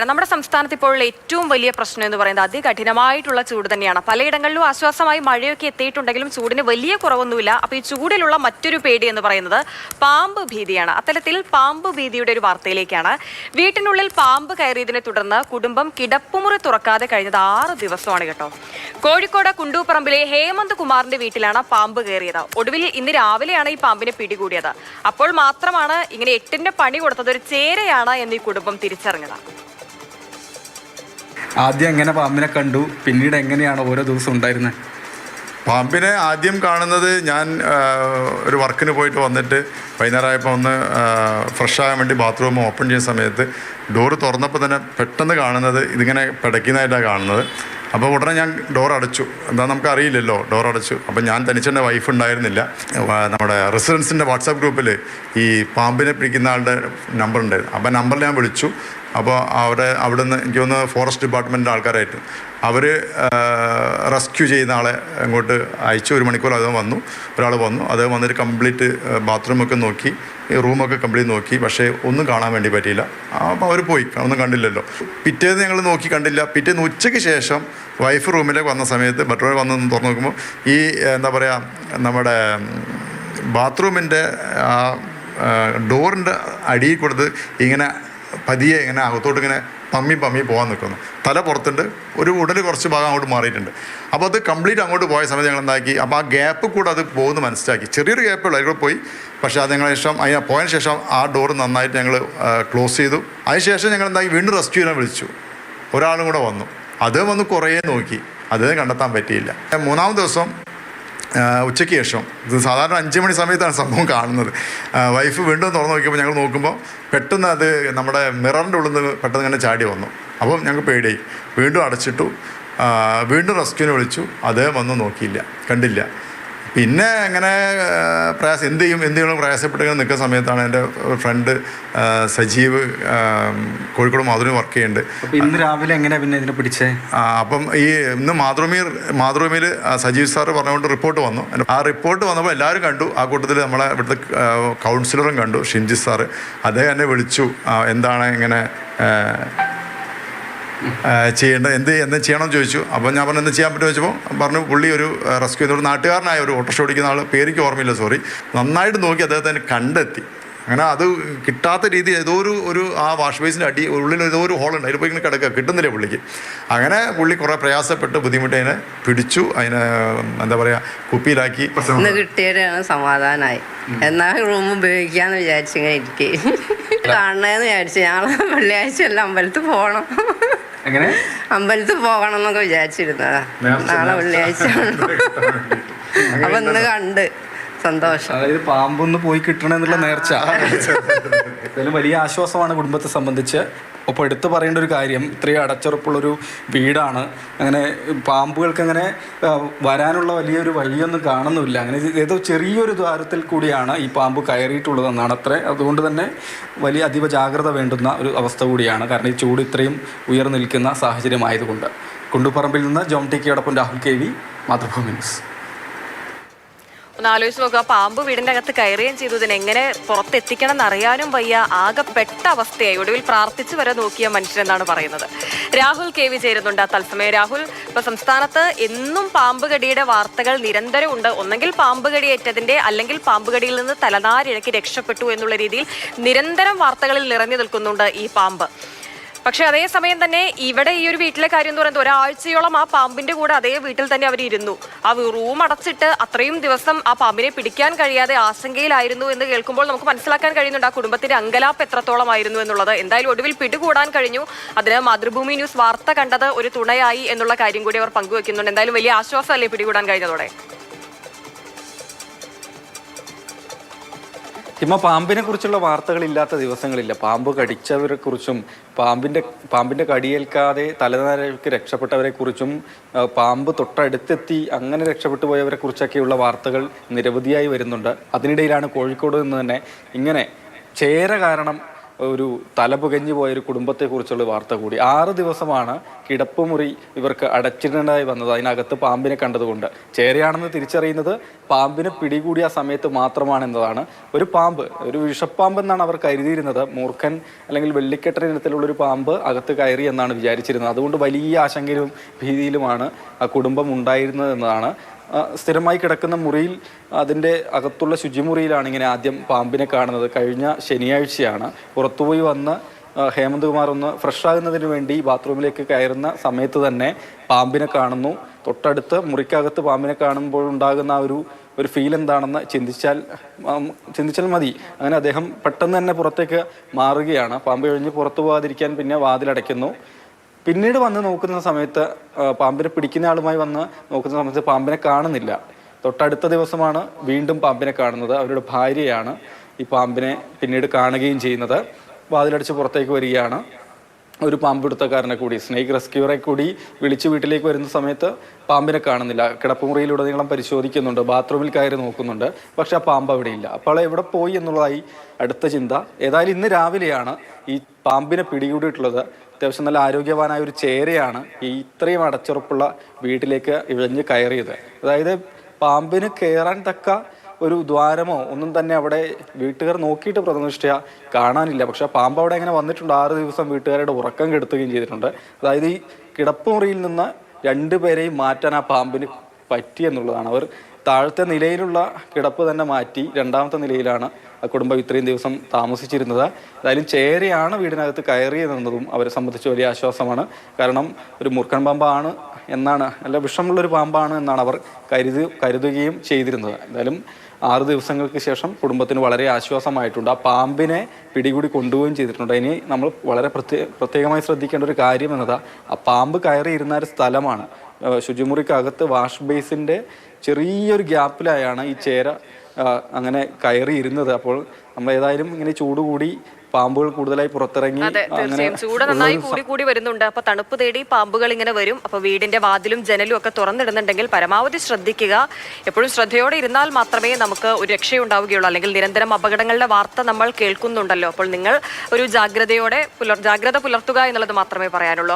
നമ്മുടെ സംസ്ഥാനത്ത് ഇപ്പോൾ ഏറ്റവും വലിയ പ്രശ്നം എന്ന് പറയുന്നത് അതികഠിനമായിട്ടുള്ള ചൂട് തന്നെയാണ്. പലയിടങ്ങളിലും ആശ്വാസമായി മഴയൊക്കെ എത്തിയിട്ടുണ്ടെങ്കിലും ചൂടിന് വലിയ കുറവൊന്നുമില്ല. അപ്പോൾ ഈ ചൂടിലുള്ള മറ്റൊരു പേടി എന്ന് പറയുന്നത് പാമ്പ് ഭീതിയാണ്. അത്തരത്തിൽ പാമ്പ് ഭീതിയുടെ ഒരു വാർത്തയിലേക്കാണ്. വീട്ടിനുള്ളിൽ പാമ്പ് കയറിയതിനെ തുടർന്ന് കുടുംബം കിടപ്പുമുറി തുറക്കാതെ കഴിഞ്ഞത് 6 ദിവസമാണ് കേട്ടോ. കോഴിക്കോട് കുണ്ടൂപ്പറമ്പിലെ ഹേമന്ത് കുമാറിന്റെ വീട്ടിലാണ് പാമ്പ് കയറിയത്. ഒടുവിൽ ഇന്ന് രാവിലെയാണ് ഈ പാമ്പിനെ പിടികൂടിയത്. അപ്പോൾ മാത്രമാണ് ഇങ്ങനെ 8ന്റെ പണി കൊടുത്തത് ഒരു ചേരയാണ് എന്ന് ഈ കുടുംബം തിരിച്ചറിഞ്ഞത്. ആദ്യം എങ്ങനെ പാമ്പിനെ കണ്ടു, പിന്നീട് എങ്ങനെയാണ് ഓരോ ദിവസം ഉണ്ടായിരുന്നത്? പാമ്പിനെ ആദ്യം കാണുന്നത് ഞാൻ ഒരു വർക്കിന് പോയിട്ട് വന്നിട്ട് വൈകുന്നേരമായപ്പോൾ ഒന്ന് ഫ്രഷ് ആകാൻ വേണ്ടി ബാത്റൂം ഓപ്പൺ ചെയ്യുന്ന സമയത്ത് ഡോറ് തുറന്നപ്പോൾ തന്നെ പെട്ടെന്ന് കാണുന്നത് ഇതിങ്ങനെ പിടയ്ക്കുന്നതായിട്ടാണ് കാണുന്നത്. അപ്പോൾ ഉടനെ ഞാൻ ഡോർ അടച്ചു. എന്താ നമുക്കറിയില്ലല്ലോ, ഡോർ അടച്ചു. അപ്പം ഞാൻ തനിച്ചെൻ്റെ വൈഫ് ഉണ്ടായിരുന്നില്ല. നമ്മുടെ റെസിഡൻസിൻ്റെ വാട്സാപ്പ് ഗ്രൂപ്പിൽ ഈ പാമ്പിനെ പിടിക്കുന്ന ആളുടെ നമ്പർ ഉണ്ടായിരുന്നു. അപ്പോൾ നമ്പറിൽ ഞാൻ വിളിച്ചു. അപ്പോൾ അവിടെ നിന്ന് എനിക്ക് തോന്നുന്നു ഫോറസ്റ്റ് ഡിപ്പാർട്ട്മെൻറ്റിൻ്റെ ആൾക്കാരായിട്ട് അവർ റെസ്ക്യൂ ചെയ്യുന്ന ആളെ അങ്ങോട്ട് അയച്ചു. 1 മണിക്കൂർ അത് വന്നു, ഒരാൾ വന്നു. അത് വന്നിട്ട് കംപ്ലീറ്റ് ബാത്റൂമൊക്കെ നോക്കി, റൂമൊക്കെ കംപ്ലീറ്റ് നോക്കി. പക്ഷേ ഒന്നും കാണാൻ വേണ്ടി പറ്റിയില്ല. അപ്പോൾ അവർ പോയി, ഒന്നും കണ്ടില്ലല്ലോ. പിറ്റേന്ന് ഞങ്ങൾ നോക്കി, കണ്ടില്ല. പിറ്റേന്ന് ഉച്ചയ്ക്ക് ശേഷം വൈഫ് റൂമിലേക്ക് വന്ന സമയത്ത് ബെഡ്റൂമിൽ വന്ന് തുറന്ന് നോക്കുമ്പോൾ ഈ എന്താ പറയുക, നമ്മുടെ ബാത്റൂമിൻ്റെ ഡോറിൻ്റെ അടിയിൽ കൊടുത്ത് ഇങ്ങനെ പതിയെ ഇങ്ങനെ അകത്തോട്ട് ഇങ്ങനെ പമ്മി പോകാൻ നിൽക്കുന്നു. തല പുറത്തുണ്ട്, ഒരു ഉടൽ കുറച്ച് ഭാഗം അങ്ങോട്ട് മാറിയിട്ടുണ്ട്. അപ്പോൾ അത് കംപ്ലീറ്റ് അങ്ങോട്ട് പോയ സമയത്ത് ഞങ്ങൾ എന്താക്കി, അപ്പോൾ ആ ഗ്യാപ്പ് കൂടെ അത് പോകുന്നു മനസ്സിലാക്കി. ചെറിയൊരു ഗ്യാപ്പേ ഉള്ളൂ, അതിലൂടെ പോയി. പക്ഷേ അത് ഞങ്ങൾ ശേഷം അതിന് പോയതിന് ശേഷം ആ ഡോറ് നന്നായിട്ട് ഞങ്ങൾ ക്ലോസ് ചെയ്തു. അതിനുശേഷം ഞങ്ങൾ എന്താക്കി, വീണ്ടും റെസ്ക്യൂ ചെയ്യാൻ വിളിച്ചു. ഒരാളും കൂടെ വന്നു. അത് വന്ന് കുറേ നോക്കി, അത് കണ്ടെത്താൻ പറ്റിയില്ല. 3-ാമത്തെ ദിവസം ഉച്ചയ്ക്ക് ശേഷം, ഇത് സാധാരണ 5 മണി സമയത്താണ് സംഭവം കാണുന്നത്. വൈഫ് വീണ്ടും തുറന്ന് നോക്കിയപ്പോൾ ഞങ്ങൾ നോക്കുമ്പോൾ പെട്ടെന്ന് അത് നമ്മുടെ മിററിൻ്റെ ഉള്ളിൽ നിന്ന് പെട്ടെന്ന് ഇങ്ങനെ ചാടി വന്നു. അപ്പം ഞങ്ങൾക്ക് പേടിയായി. വീണ്ടും അടച്ചിട്ടു. വീണ്ടും റെസ്ക്യൂവിനെ വിളിച്ചു. അത് വന്ന് നോക്കിയില്ല, കണ്ടില്ല. പിന്നെ അങ്ങനെ എന്ത് ചെയ്യണം പ്രയാസപ്പെട്ട് ഇങ്ങനെ നിൽക്കുന്ന സമയത്താണ് എൻ്റെ ഫ്രണ്ട് സജീവ് കോഴിക്കോട് മാതൃഭൂമി വർക്ക് ചെയ്യുന്നുണ്ട്. ഇന്ന് രാവിലെ എങ്ങനെയാണ് പിന്നെ ഇതിനെ പിടിച്ചേ? അപ്പം ഈ ഇന്ന് മാതൃഭൂമിയിൽ സജീവ് സാറ് പറഞ്ഞുകൊണ്ട് റിപ്പോർട്ട് വന്നു. ആ റിപ്പോർട്ട് വന്നപ്പോൾ എല്ലാവരും കണ്ടു. ആ കൂട്ടത്തിൽ നമ്മളെ ഇവിടുത്തെ കൗൺസിലറും കണ്ടു, ഷിൻജി സാറ്. അദ്ദേഹം എന്നെ വിളിച്ചു, എന്താണ് ഇങ്ങനെ ചെയ്യേണ്ടത്, എന്ത് ചെയ്യണമെന്ന് ചോദിച്ചു. അപ്പോൾ ഞാൻ പറഞ്ഞു എന്ത് ചെയ്യാൻ പറ്റുമെന്ന് വെച്ചപ്പോൾ പറഞ്ഞു പുള്ളി ഒരു റെസ്ക്യൂ ചെയ്ത ഒരു നാട്ടുകാരനായ ഒരു ഓട്ടോറിക്ഷ ഓടിക്കുന്ന ആൾ, പേരിക്ക് ഓർമ്മയില്ല, സോറി, നന്നായിട്ട് നോക്കി അദ്ദേഹത്തെ കണ്ടെത്തി. അങ്ങനെ അത് കിട്ടാത്ത രീതി ഒരു ആ വാഷ് ബേസിൻ്റെ ഉള്ളിൽ ഒരു ഹോളുണ്ട്, അതിൽ പോയി ഇങ്ങനെ കിടക്കുക, കിട്ടുന്നില്ല പുള്ളിക്ക്. അങ്ങനെ പുള്ളി കുറേ പ്രയാസപ്പെട്ട് ബുദ്ധിമുട്ട് അതിനെ പിടിച്ചു. അതിനെ എന്താ പറയുക, കുപ്പിയിലാക്കി. ഇന്ന് കിട്ടിയവരാണ് സമാധാനമായി. എന്നാൽ റൂം ഉപയോഗിക്കാമെന്ന് വിചാരിച്ചു ഇങ്ങനെ ഇരിക്കേ കാണണമെന്ന് വിചാരിച്ചു. ഞങ്ങൾ വെള്ളിയാഴ്ച എല്ലാം അമ്പലത്തിൽ പോകണം, അമ്പലത്തിൽ പോകണം എന്നൊക്കെ വിചാരിച്ചിരുന്നതാ. നാളെ വെള്ളിയാഴ്ച അപ്പൊ ഇന്ന് കണ്ട് സന്തോഷം. അതായത് പാമ്പൊന്ന് പോയി കിട്ടണമെന്നുള്ള നേർച്ച എന്തായാലും വലിയ ആശ്വാസമാണ് കുടുംബത്തെ സംബന്ധിച്ച്. ഒപ്പം എടുത്തു പറയേണ്ട ഒരു കാര്യം, ഇത്രയും അടച്ചുറപ്പുള്ളൊരു വീടാണ്. അങ്ങനെ പാമ്പുകൾക്ക് അങ്ങനെ വരാനുള്ള വലിയൊരു വഴിയൊന്നും കാണുന്നുമില്ല. അങ്ങനെ ഏതോ ചെറിയൊരു ദ്വാരത്തിൽ കൂടിയാണ് ഈ പാമ്പ് കയറിയിട്ടുള്ളതെന്നാണ് അത്രേ. അതുകൊണ്ട് തന്നെ വലിയ അതീവ ജാഗ്രത വേണ്ടുന്ന ഒരു അവസ്ഥ കൂടിയാണ്. കാരണം ഈ ചൂട് ഇത്രയും ഉയർന്നു നിൽക്കുന്ന സാഹചര്യമായതുകൊണ്ട്. കുണ്ടുപറമ്പിൽ നിന്ന് ജോം ടി കെയോടൊപ്പം Rahul K V, Mathrubhumi news. ഒന്ന് ആലോചിച്ച് നോക്കുക, പാമ്പ് വീടിൻ്റെ അകത്ത് കയറുകയും ചെയ്തു. ഇതിനെങ്ങനെ പുറത്തെത്തിക്കണം എന്നറിയാനും വയ്യ. ആകെപ്പെട്ട അവസ്ഥയായി. ഒടുവിൽ പ്രാർത്ഥിച്ച് വരെ നോക്കിയ മനുഷ്യരെന്നാണ് പറയുന്നത്. രാഹുൽ കെ വി ചേരുന്നുണ്ട് തത്സമയം. രാഹുൽ, ഇപ്പൊ സംസ്ഥാനത്ത് എന്നും പാമ്പ് കടിയുടെ വാർത്തകൾ നിരന്തരം ഉണ്ട്. ഒന്നെങ്കിൽ പാമ്പ് കടിയേറ്റതിന്റെ, അല്ലെങ്കിൽ പാമ്പ് കടിയിൽ നിന്ന് തലനാരിഴക്കി രക്ഷപ്പെട്ടു എന്നുള്ള രീതിയിൽ നിരന്തരം വാർത്തകളിൽ നിറഞ്ഞു നിൽക്കുന്നുണ്ട് ഈ പാമ്പ്. പക്ഷെ അതേസമയം തന്നെ ഇവിടെ ഈ ഒരു വീട്ടിലെ കാര്യം എന്ന് പറയുന്നത് ഒരാഴ്ചയോളം ആ പാമ്പിന്റെ കൂടെ അതേ വീട്ടിൽ തന്നെ അവർ ഇരുന്നു. ആ റൂം അടച്ചിട്ട് അത്രയും ദിവസം ആ പാമ്പിനെ പിടിക്കാൻ കഴിയാതെ ആശങ്കയിലായിരുന്നു എന്ന് കേൾക്കുമ്പോൾ നമുക്ക് മനസ്സിലാക്കാൻ കഴിയുന്നുണ്ട് ആ കുടുംബത്തിന്റെ അങ്കലാപ്പ് എത്രത്തോളമായിരുന്നു എന്നുള്ളത്. എന്തായാലും ഒടുവിൽ പിടികൂടാൻ കഴിഞ്ഞു. അതിന് മാതൃഭൂമി ന്യൂസ് വാർത്ത കണ്ടത് ഒരു തുണയായി എന്നുള്ള കാര്യം കൂടി അവർ പങ്കുവെക്കുന്നുണ്ട്. എന്തായാലും വലിയ ആശ്വാസമല്ലേ പിടികൂടാൻ കഴിഞ്ഞതോടെ? പാമ്പിനെ കുറിച്ചുള്ള വാർത്തകളില്ലാത്ത ദിവസങ്ങളില്ല. പാമ്പ് കടിച്ചവരെ കുറിച്ചും പാമ്പിന്റെ കടിയേൽക്കാതെ തലനാരിഴക്ക് രക്ഷപ്പെട്ടവരെ കുറിച്ചും പാമ്പ് തൊട്ടടുത്തെത്തി അങ്ങനെ രക്ഷപ്പെട്ടു പോയവരെ കുറിച്ചൊക്കെയുള്ള വാർത്തകൾ നിരവധിയായി വരുന്നുണ്ട്. അതിനിടയിലാണ് കോഴിക്കോട് നിന്ന് തന്നെ ഇങ്ങനെ ചേര കാരണം ഒരു തലപുകഞ്ഞു പോയൊരു കുടുംബത്തെക്കുറിച്ചുള്ള വാർത്ത കൂടി. 6 ദിവസമാണ് കിടപ്പുമുറി ഇവർക്ക് അടച്ചിടേണ്ടതായി വന്നത് അതിനകത്ത് പാമ്പിനെ കണ്ടതുകൊണ്ട്. ചേരയാണെന്ന് തിരിച്ചറിയുന്നത് പാമ്പിനെ പിടികൂടിയ സമയത്ത് മാത്രമാണെന്നതാണ്. ഒരു പാമ്പ്, ഒരു വിഷപ്പാമ്പ് എന്നാണ് അവർ കരുതിയിരുന്നത്. മൂർഖൻ അല്ലെങ്കിൽ വെള്ളിക്കെട്ടൻ ഇനത്തിലുള്ളൊരു പാമ്പ് അകത്ത് കയറി എന്നാണ് വിചാരിച്ചിരുന്നത്. അതുകൊണ്ട് വലിയ ആശങ്കയിലും ഭീതിയിലുമാണ് ആ കുടുംബം ഉണ്ടായിരുന്നത് എന്നതാണ്. സ്ഥിരമായി കിടക്കുന്ന മുറിയിൽ, അതിൻ്റെ അകത്തുള്ള ശുചിമുറിയിലാണ് ഇങ്ങനെ ആദ്യം പാമ്പിനെ കാണുന്നത്. കഴിഞ്ഞ ശനിയാഴ്ചയാണ്. പുറത്തുപോയി വന്ന് ഹേമന്ത് കുമാർ ഒന്ന് ഫ്രഷ് ആകുന്നതിന് വേണ്ടി ബാത്റൂമിലേക്ക് കയറുന്ന സമയത്ത് തന്നെ പാമ്പിനെ കാണുന്നു. തൊട്ടടുത്ത് മുറിക്കകത്ത് പാമ്പിനെ കാണുമ്പോൾ ഉണ്ടാകുന്ന ഒരു ഫീൽ എന്താണെന്ന് ചിന്തിച്ചാൽ മതി. അങ്ങനെ അദ്ദേഹം പെട്ടെന്ന് തന്നെ പുറത്തേക്ക് മാറുകയാണ്. പാമ്പ് കഴിഞ്ഞ് പുറത്തു പോകാതിരിക്കാൻ പിന്നെ വാതിലടയ്ക്കുന്നു. പിന്നീട് വന്ന് നോക്കുന്ന സമയത്ത്, പാമ്പിനെ പിടിക്കുന്ന ആളുമായി വന്ന് നോക്കുന്ന സമയത്ത് പാമ്പിനെ കാണുന്നില്ല. തൊട്ടടുത്ത ദിവസമാണ് വീണ്ടും പാമ്പിനെ കാണുന്നത്. അവരുടെ ഭാര്യയാണ് ഈ പാമ്പിനെ പിന്നീട് കാണുകയും ചെയ്യുന്നത്. വാതിലടിച്ച് പുറത്തേക്ക് വരികയാണ്. ഒരു പാമ്പിടുത്തക്കാരനെ കൂടി, സ്നേക്ക് റെസ്ക്യൂറെ കൂടി വിളിച്ച് വീട്ടിലേക്ക് വരുന്ന സമയത്ത് പാമ്പിനെ കാണുന്നില്ല. കിടപ്പുമുറിയിലുടനീളം പരിശോധിക്കുന്നുണ്ട്, ബാത്റൂമിൽ കയറി നോക്കുന്നുണ്ട്, പക്ഷെ ആ പാമ്പ് അവിടെ ഇല്ല. അപ്പോൾ എവിടെ പോയി എന്നുള്ളതായി അടുത്ത ചിന്ത. ഏതായാലും ഇന്ന് രാവിലെയാണ് ഈ പാമ്പിനെ പിടികൂടിയിട്ടുള്ളത്. അത്യാവശ്യം നല്ല ആരോഗ്യവാനായ ഒരു ചേരയാണ് ഈ ഇത്രയും അടച്ചുറപ്പുള്ള വീട്ടിലേക്ക് ഇഴഞ്ഞ് കയറിയത്. അതായത് പാമ്പിന് കയറാൻ തക്ക ഒരു ദ്വാരമോ ഒന്നും തന്നെ അവിടെ വീട്ടുകാർ നോക്കിയിട്ട് പ്രഥമദൃഷ്ട്യാ കാണാനില്ല. പക്ഷെ പാമ്പ് അവിടെ അങ്ങനെ വന്നിട്ടുണ്ട്. 6 ദിവസം വീട്ടുകാരുടെ ഉറക്കം കെടുത്തുകയും ചെയ്തിട്ടുണ്ട്. അതായത് ഈ കിടപ്പുമുറിയിൽ നിന്ന് 2 പേരെയും മാറ്റാൻ ആ പാമ്പിന് പറ്റി എന്നുള്ളതാണ്. അവർ താഴത്തെ നിലയിലുള്ള കിടപ്പ് തന്നെ മാറ്റി 2ാമത്തെ നിലയിലാണ് ആ കുടുംബം ഇത്രയും ദിവസം താമസിച്ചിരുന്നത്. എന്തായാലും ചേരയാണ് വീടിനകത്ത് കയറിയതെന്നതും അവരെ സംബന്ധിച്ച് വലിയ ആശ്വാസമാണ്. കാരണം ഒരു മൂർഖൻ പാമ്പാണ് എന്നാണ്, അല്ല വിഷമുള്ളൊരു പാമ്പാണ് എന്നാണ് അവർ കരുതുകയും ചെയ്തിരുന്നത്. എന്തായാലും 6 ദിവസങ്ങൾക്ക് ശേഷം കുടുംബത്തിന് വളരെ ആശ്വാസമായിട്ടുണ്ട്. ആ പാമ്പിനെ പിടികൂടി കൊണ്ടുപോവുകയും ചെയ്തിട്ടുണ്ട്. ഇനി നമ്മൾ വളരെ പ്രത്യേകമായി ശ്രദ്ധിക്കേണ്ട ഒരു കാര്യം എന്നതാ, ആ പാമ്പ് കയറിയിരുന്ന ഒരു സ്ഥലമാണ്. ശുചിമുറിക്കകത്ത് വാഷ് ബേസിൻ്റെ ചെറിയൊരു ഗ്യാപ്പിലായാണ് ഈ ചേര അങ്ങനെ കയറിയിരുന്നത്. അപ്പോൾ നമ്മൾ ഏതായാലും ഇങ്ങനെ ചൂട് കൂടി പാമ്പുകൾ കൂടുതലായി പുറത്തിറങ്ങി. അതെ, തീർച്ചയായും ചൂട് നന്നായി കൂടി വരുന്നുണ്ട്. അപ്പൊ തണുപ്പ് തേടി പാമ്പുകൾ ഇങ്ങനെ വരും. അപ്പൊ വീടിന്റെ വാതിലും ജനലും ഒക്കെ തുറന്നിടുന്നുണ്ടെങ്കിൽ പരമാവധി ശ്രദ്ധിക്കുക. എപ്പോഴും ശ്രദ്ധയോടെ ഇരുന്നാൽ മാത്രമേ നമുക്ക് ഒരു രക്ഷയുണ്ടാവുകയുള്ളൂ. അല്ലെങ്കിൽ നിരന്തരം അപകടങ്ങളുടെ വാർത്ത നമ്മൾ കേൾക്കുന്നുണ്ടല്ലോ. അപ്പോൾ നിങ്ങൾ ഒരു ജാഗ്രത പുലർത്തുക എന്നുള്ളത് മാത്രമേ പറയാനുള്ളൂ.